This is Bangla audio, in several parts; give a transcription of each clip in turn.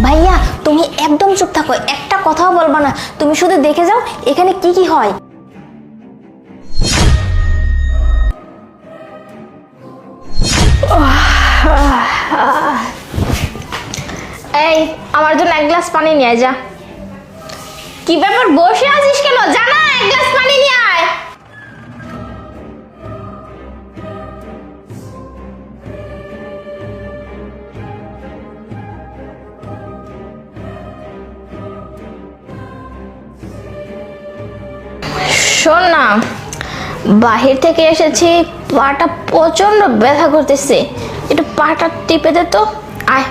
ভাইয়া তুমি একদম চুপ থাকো, একটা কথাও বলবা না। তুমি শুধু দেখে যাও এখানে কি কি হয়। এই আমার জন্য এক গ্লাস পানি নিয়ে আয় যা। কি ব্যাপার বসে আছিস কেন? জানা এক গ্লাস পানি নিয়ে আয়। শোন না, বাহির থেকে এসেছি, পাটা প্রচন্ড ব্যথা করতেছে, একটু পাটা টিপে দে তো। আয়।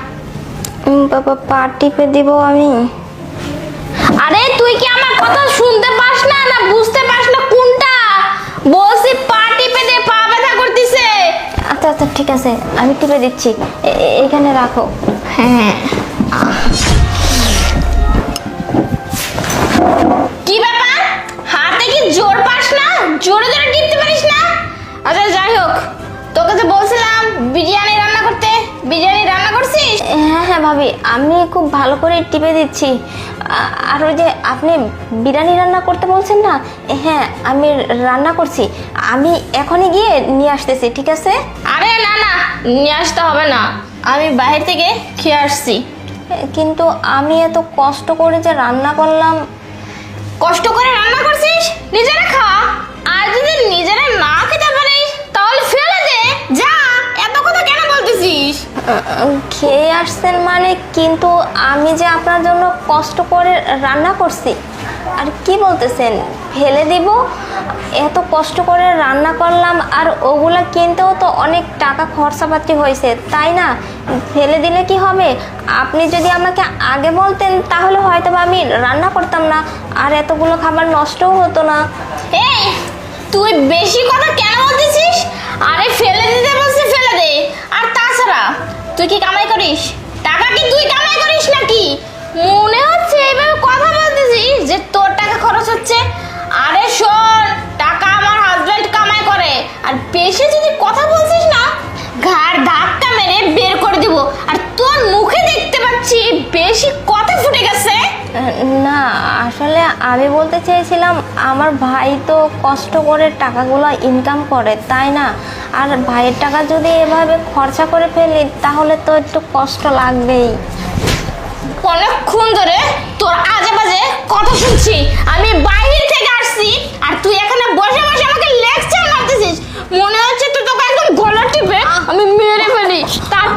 বাবা পা টিপে দিব আমি? আরে তুই কি আমার কথা শুনতে পাস না, না বুঝতে পাস না কোনটা বলছি? পা টিপে দে, পা ব্যথা করতেছে। আচ্ছা আচ্ছা ঠিক আছে, আমি টিপে দিচ্ছি, এখানে রাখো। হ্যাঁ। কি ব্যাপার, হাতে কি জোর পাস না? জোরে জোরে টিপতে পারিস না? আচ্ছা যাই হোক, তোকে যে বলছিলাম বিরিয়ানি রান্না করতে, বিরিয়ানি রান্না করছিস? হ্যাঁ হ্যাঁ ভাবি, আমি খুব ভালো করে টিপে দিচ্ছি। আর ওই যে আপনি বিরিয়ানি রান্না করতে বলছেন না, হ্যাঁ আমি রান্না করছি। আমি এখনই গিয়ে নিয়ে আসতেছি, ঠিক আছে? আরে না না, নিয়ে আসতে হবে না, আমি বাইরে থেকে খেয়ে আসছি। কিন্তু আমি এত কষ্ট করে যে রান্না করলাম। কষ্ট করে রান্না করছিস, নিজেরা খা। আর যদি নিজেরা না খেতে পারিস তাহলে ফেলে দে, যা। এত কথা কেন বলতেছিস? খেয়ে আসছেন মানে, কিন্তু আমি যে আপনার জন্য কষ্ট করে রান্না করছি। আর কি বলতেছেন ফেলে দিব? এত কষ্ট করে রান্না করলাম, আর ওগুলা কিনতেও তো অনেক টাকা খরচাপাতি হয়েছে, তাই না? ফেলে দিলে কি হবে? আপনি যদি আমাকে আগে বলতেন তাহলে হয়তো আমি রান্না করতাম না, আর এতগুলো খাবার নষ্টও হতো না। এই তুই বেশি কথা কেন বলতেছিস? আরে ফেলে দিতে বলছি ফেলে দে। আর তাছাড়া তুই কি কামাই করিস? টাকা কি তুই কামাই করিস নাকি? মনে হচ্ছে এইভাবে কথা বলতেছিস যে তোর টাকা খরচ হচ্ছে। আরে শোন, টাকা আমার হাজবেন্ড কামাই করে, আর বেশি যদি কথা বলছিস না, ঘাড় ধাক্কা মেরে বের করে দিব। আর তোর মুখে দেখতে পাচ্ছি বেশি কথা ফুটে গেছে। না আসলে আমি বলতে চেয়েছিলাম, আমার ভাই তো কষ্ট করে টাকাগুলো ইনকাম করে, তাই না? আর ভাইয়ের টাকা যদি এভাবে খরচা করে ফেলি তাহলে তো একটু কষ্ট লাগবেই। অনেকক্ষণ ধরে তোর আজে বাজে কথা শুনছি, আমি বাইরে থেকে আসছি আর তুই এখানে বসে বসে আমাকে লেকচার মারতেছিস। মনে হচ্ছে তুই তোকে একদম গলা টিপে আমি মেরে ফেলি।